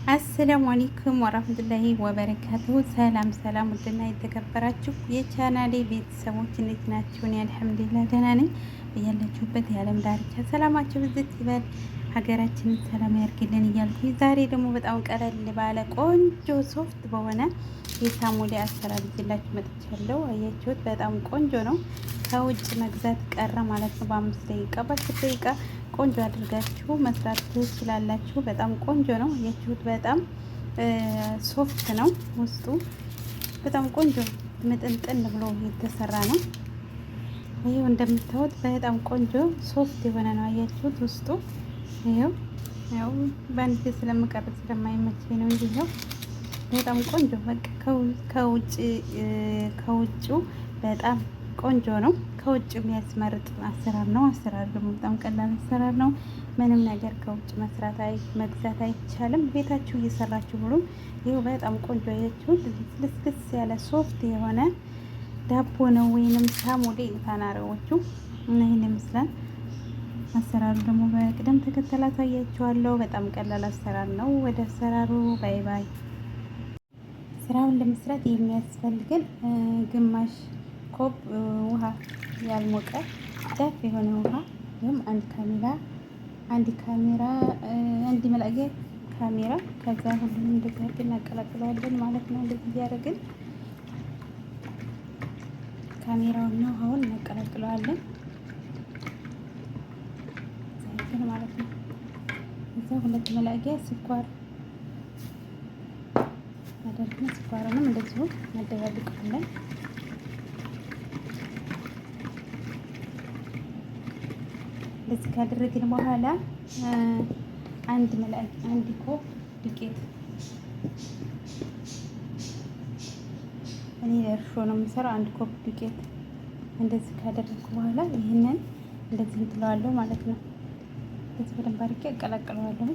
አሰላሙ አለይኩም ወራህመቱላሂ ወበረካቱ። ሰላም ሰላም፣ ውድና የተከበራችሁ የቻናሌ ቤተሰቦች እንዴት ናችሁ? እኔ አልሐምዱሊላህ ደህና ነኝ። እያላችሁበት የዓለም ዳርቻ ሰላማችሁ ብዝት ይበል፣ ሀገራችንን ሰላም ያርግልን እያልኩኝ ዛሬ ደግሞ በጣም ቀለል ባለ ቆንጆ ሶፍት በሆነ የሳሙሌ አሰራር ይዤላችሁ መጥቻለሁ። አያችሁት? በጣም ቆንጆ ነው። ከውጭ መግዛት ቀረ ማለት ነው። በ5 ደቂቃ በ10 ደቂቃ ቆንጆ አድርጋችሁ መስራት ትችላላችሁ። በጣም ቆንጆ ነው። አያችሁት? በጣም ሶፍት ነው። ውስጡ በጣም ቆንጆ ምጥንጥን ብሎ የተሰራ ነው። ይሄው እንደምታዩት በጣም ቆንጆ ሶፍት የሆነ ነው። አያችሁት? ውስጡ ይሄው ያው በአንድ ስለምቀርብ ስለማይመቸኝ ነው እንጂ ይሄው በጣም ቆንጆ በቃ ከውጭው በጣም ቆንጆ ነው። ከውጭ የሚያስመርጥ አሰራር ነው። አሰራር ደግሞ በጣም ቀላል አሰራር ነው። ምንም ነገር ከውጭ መግዛት አይቻልም። ቤታችሁ እየሰራችሁ ብሎ ይኸው በጣም ቆንጆ ያችሁት ልስልስ ያለ ሶፍት የሆነ ዳቦ ነው ወይንም ሳሙሌ ታናረዎቹ እና ይህን ይመስላል። አሰራሩ ደግሞ በቅደም ተከተል አሳያችኋለሁ። በጣም ቀላል አሰራር ነው። ወደ አሰራሩ ባይ ባይ። ስራውን ለመስራት የሚያስፈልገን ግማሽ ኮብ ውሃ ያልሞቀ ዳፍ የሆነ ውሃ ወይም አንድ መላጊያ ካሜራ። ከዛ ሁሉንም እንደዚህ እናቀላቅለዋለን ማለት ነው። እንደዚህ እያደረግን ካሜራውና ውሃውን እናቀላቅለዋለን ዘይትን ማለት ነው። እዛ 2 መላጊያ ስኳር አደርግን። ስኳሩንም እንደዚሁ እናደባልቀዋለን። እንደዚህ ካደረግን በኋላ አንድ ኮብ ዱቄት፣ እኔ እርሾ ነው የምሰራው። 1 ኮብ ዱቄት እንደዚህ ካደረግኩ በኋላ ይህንን እንደዚህ እንትለዋለሁ ማለት ነው። እንደዚህ በደንብ አድርጌ አቀላቅለዋለሁ።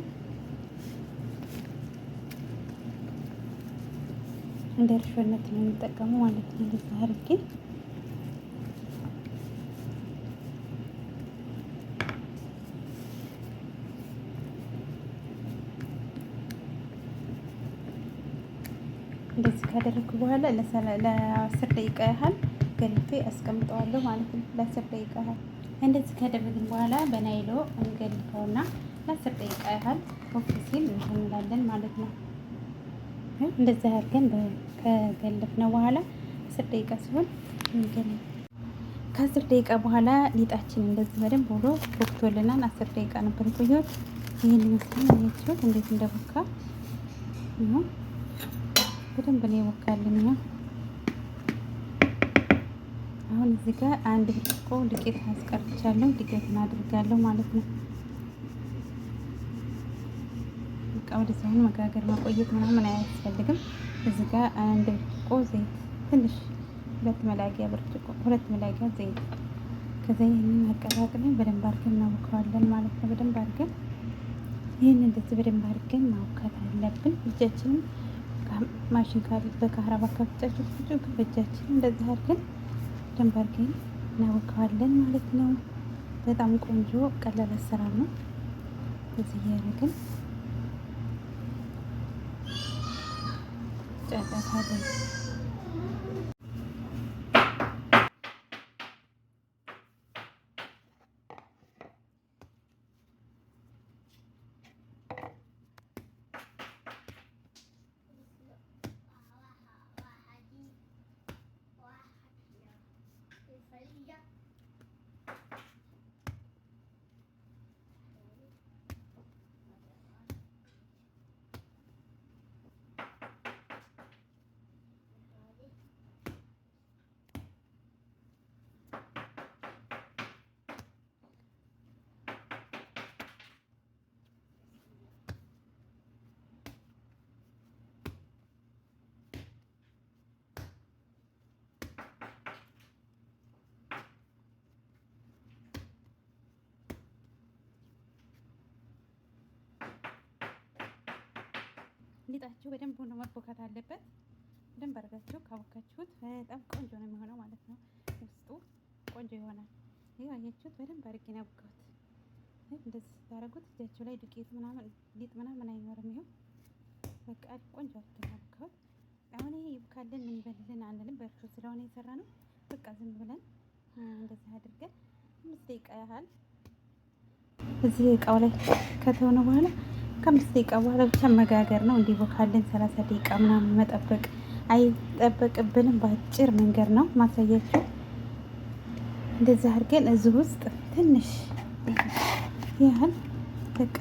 እንደ እርሾነት ነው የምጠቀመው ማለት ነው። እንደዚህ አድርጌ እንደዚህ ካደረግኩ በኋላ ለ10 ደቂቃ ያህል ገልቤ አስቀምጠዋለሁ ማለት ነው። ለ10 ደቂቃ ያህል እንደዚህ ካደረግን በኋላ በናይሎ እንገልፈውና ለ10 ደቂቃ ያህል ወፍ ሲል እንላለን ማለት ነው። እንደዚህ አድርገን ከገለፍነው በኋላ 10 ደቂቃ ሲሆን ከ10 ደቂቃ በኋላ ሊጣችን እንደዚህ በደንብ ብሎ ቦክቶልናል። 10 ደቂቃ ነበር የቆየሁት። ይህን ይመስላል። አያችሁት እንዴት እንደቦካ ነው። በደንብ ነው የቦካልኝ ነው። አሁን እዚህ ጋር 1 ብርጭቆ ዱቄት አስቀርቻለሁ። ዱቄቱን አድርጋለሁ ማለት ነው። በቃ ወደዚህ አሁን መጋገር ማቆየት ምናምን አያስፈልግም። እዚህ ጋር 1 ብርጭቆ ዘይት፣ ትንሽ 2 መላጊያ ዘይት። ከዛ ይህንን አቀላቅለን በደንብ አድርገን እናቦካዋለን ማለት ነው። በደንብ አድርገን ይህን እንደዚህ በደንብ አድርገን ማውካት አለብን። እጃችንን ማሽን ካለ በካህራባ ካፍጫችሁ በእጃችን እንደዚህ አድርገን በደንብ አድርገን እናቦካዋለን ማለት ነው። በጣም ቆንጆ ቀላል አሰራር ነው። እዚህ እያደረግን ጫጫታለን። ሊጣችሁ በደንብ ሆኖ መቦካት አለበት። በደንብ አድርጋችሁ ካቦካችሁት በጣም ቆንጆ ነው የሚሆነው ማለት ነው። ውስጡ ቆንጆ ይሆናል። ይሄው አያችሁት? በደንብ አድርጌ ነው ያቦካሁት። እንደዚህ ስታደርጉት እጃችሁ ላይ ዱቄት ምናምን ሊጥ ምናምን አይኖርም። ይሄው በቃ ቆንጆ አድርገን አሁን ይሄ ይብካልን ምን ይበልልን አንልም። በእርሾ ስለሆነ የሰራ ነው። በቃ ዝም ብለን እንደዚህ አድርገን 5 ደቂቃ ያህል እዚህ እቃው ላይ ከተሆነ በኋላ ከ5 ደቂቃ በኋላ ብቻ መጋገር ነው። እንዲቦካልን 30 ደቂቃ ምናምን መጠበቅ አይጠበቅብንም። በአጭር መንገድ ነው ማሳያችሁ። እንደዛ አድርገን እዚህ ውስጥ ትንሽ ያህል በቃ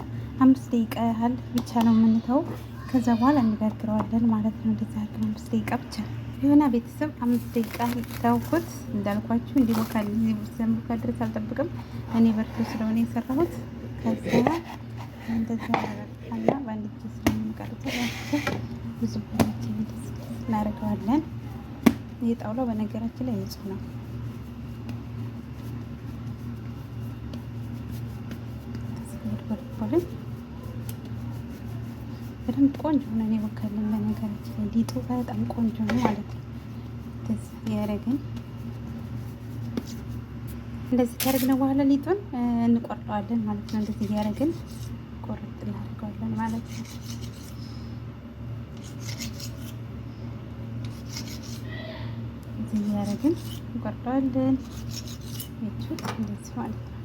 5 ደቂቃ ያህል ብቻ ነው የምንተው። ከዛ በኋላ እንጋግረዋለን ማለት ነው። እንደዛ አድርገን 5 ደቂቃ ብቻ የሆነ ቤተሰብ 5 ደቂቃ ተውኩት። እንዳልኳችሁ እንዲቦካልን ዘንቡካ ድረስ አልጠብቅም እኔ በርቶ ስለሆነ የሰራሁት። ከዛ እንደዛ አረጋግጣና በአንድ ጊዜ ስለምንቀርጸው ብዙ ቦታችን እናደርገዋለን። ይህ ጣውላው በነገራችን ላይ ንጹህ ነው። በደንብ ቆንጆ ሆነን የቦካልን። በነገራችን ላይ ሊጡ በጣም ቆንጆ ነው ማለት ነው። እንደዚህ ያደረግን እንደዚህ ካደረግን በኋላ ሊጡን እንቆርጠዋለን ማለት ነው። እንደዚህ ያደረግን ቆርጥ እናደርገዋለን ማለት ነው። እንደዚህ ያደረግን እንቆርጠዋለን። ይቹት እንደዚህ ማለት ነው።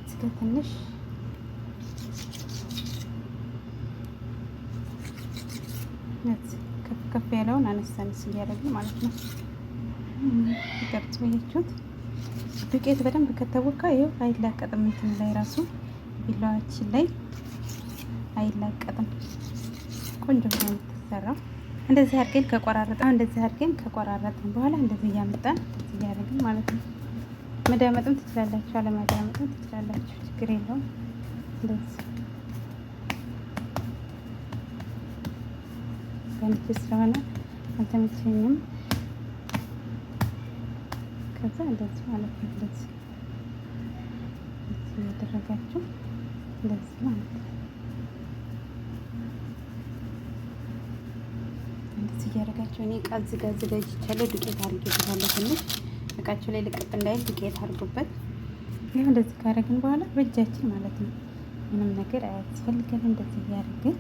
እስከ ትንሽ ከፍ ያለውን አነስ አነስ እያደረግን ማለት ነው። ይቀርጽ በያችሁት ዱቄት በደንብ ከተቦካ ይኸው አይላቀጥም። እንትን ላይ ራሱ ቢላዋችን ላይ አይላቀጥም። ቆንጆ ነው የምትሰራው። እንደዚህ አድርገን ከቆራረጥን በኋላ እንደዚህ እያመጣን እንደዚህ እያደረግን ማለት ነው። መዳመጥም ትችላላችሁ፣ አለመዳመጥም ትችላላችሁ፣ ችግር የለውም። እንደዚህ በእንጂ ስለሆነ አልተመቸኝም። ከዛ እንደዚህ ማለት ነው። እንደዚህ ያደረጋችሁ እንደዚህ ማለት ነው። እንደዚህ እያደረጋችሁ እኔ እቃ አዘጋጅቻለሁ። ዱቄት አድርጌበታለሁ። ትንሽ እቃችሁ ላይ ልቅጥ እንዳይል ዱቄት አድርጉበት። ይኸው እንደዚህ ካደረግን በኋላ በእጃችን ማለት ነው ምንም ነገር አያስፈልገንም። እንደዚህ እያደረግን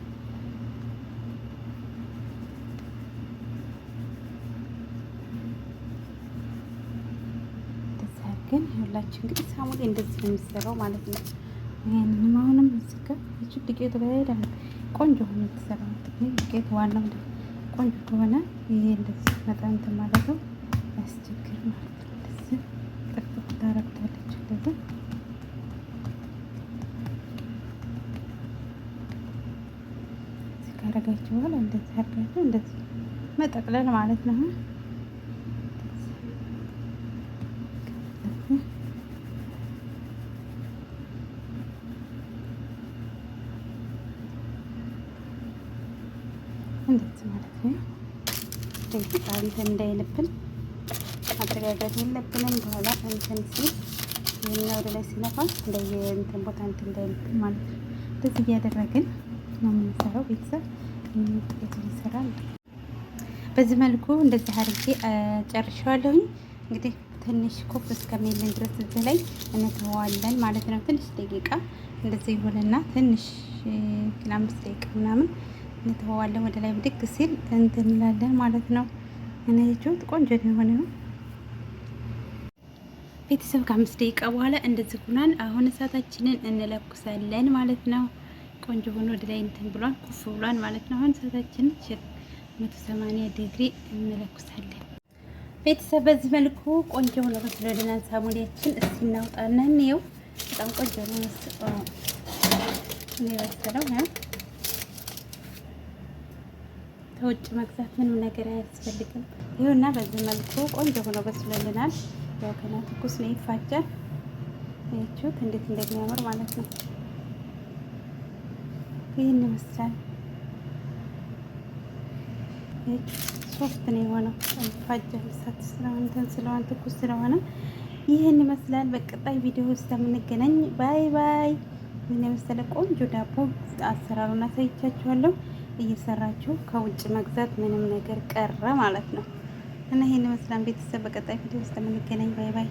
ግን ሁላችን እንግዲህ ሳሙሌ እንደዚህ ነው የሚሰራው ማለት ነው። ይሄንንም አሁንም እዚህ ጋር ዱቄቱ በደንብ ቆንጆ ሆኖ የተሰራው ዱቄቱ ዋናው ቆንጆ ከሆነ ይሄ እንደዚህ መጠን ማለት ነው ያስቸግር ማለት ነው። እንደዚህ ጥፍጥ ታረግታለች። እንደዚህ ካረጋችሁ በኋላ እንደዚህ አድርጋችሁ እንደዚህ መጠቅለል ማለት ነው። እንደዚህ ማለት ነው። እንደዚህ አንተ እንዳይልብን አጠጋጋት የለብንም። በኋላ እንትን ሲል ይሄን ወደ ላይ ሲነፋ እንደየ እንትን ቦታ እንትን እንዳይልብን ማለት ነው። እንደዚህ እያደረግን ነው የምንሰራው። ቤተሰብ እንደዚህ ይሰራል። በዚህ መልኩ እንደዚህ አድርጌ ጨርሻለሁኝ። እንግዲህ ትንሽ ኮፍ እስከሚልን ድረስ እዚህ ላይ እንተዋለን ማለት ነው። ትንሽ ደቂቃ እንደዚህ ይሆንና ትንሽ 5 ደቂቃ ምናምን እንተዋለን። ወደ ላይ ብድግ ሲል እንትን እንላለን ማለት ነው። እነዚህት ቆንጆ የሆነ ነው ቤተሰብ። ከ5 ደቂቃ በኋላ እንደዚህ ሆናል። አሁን እሳታችንን እንለኩሳለን ማለት ነው። ቆንጆ ሆኖ ወደ ላይ እንትን ብሏል፣ ኩፍ ብሏል ማለት ነው። አሁን እሳታችንን 180 ዲግሪ እንለኩሳለን ቤተሰብ። በዚህ መልኩ ቆንጆ ሆኖ በስለደናን ሳሙሊያችን እስቲ እናውጣና እንየው። በጣም ቆንጆ ነው የመሰለው ነው። ከውጭ መግዛት ምንም ነገር አያስፈልግም። ይኸውና በዚህ መልኩ ቆንጆ ሆኖ በስለልናል። ያው ከና ትኩስ ነው ይፋጃል። እዩት እንዴት እንደሚያምር ማለት ነው። ይሄን ይመስላል። ሶፍት ነው የሆነው ይፋጃል። እሳት ስለሆነ ትኩስ ስለሆነ ይሄን ይመስላል። በቀጣይ ቪዲዮ ውስጥ የምንገናኝ ባይ ባይ። ምን የመሰለ ቆንጆ ዳቦ አሰራሩን አሳይቻችኋለሁ። እየሰራችሁ ከውጭ መግዛት ምንም ነገር ቀረ ማለት ነው። እና ይሄን ይመስላል ቤተሰብ። በቀጣይ ቪዲዮ ውስጥ የምንገናኝ ባይ ባይ።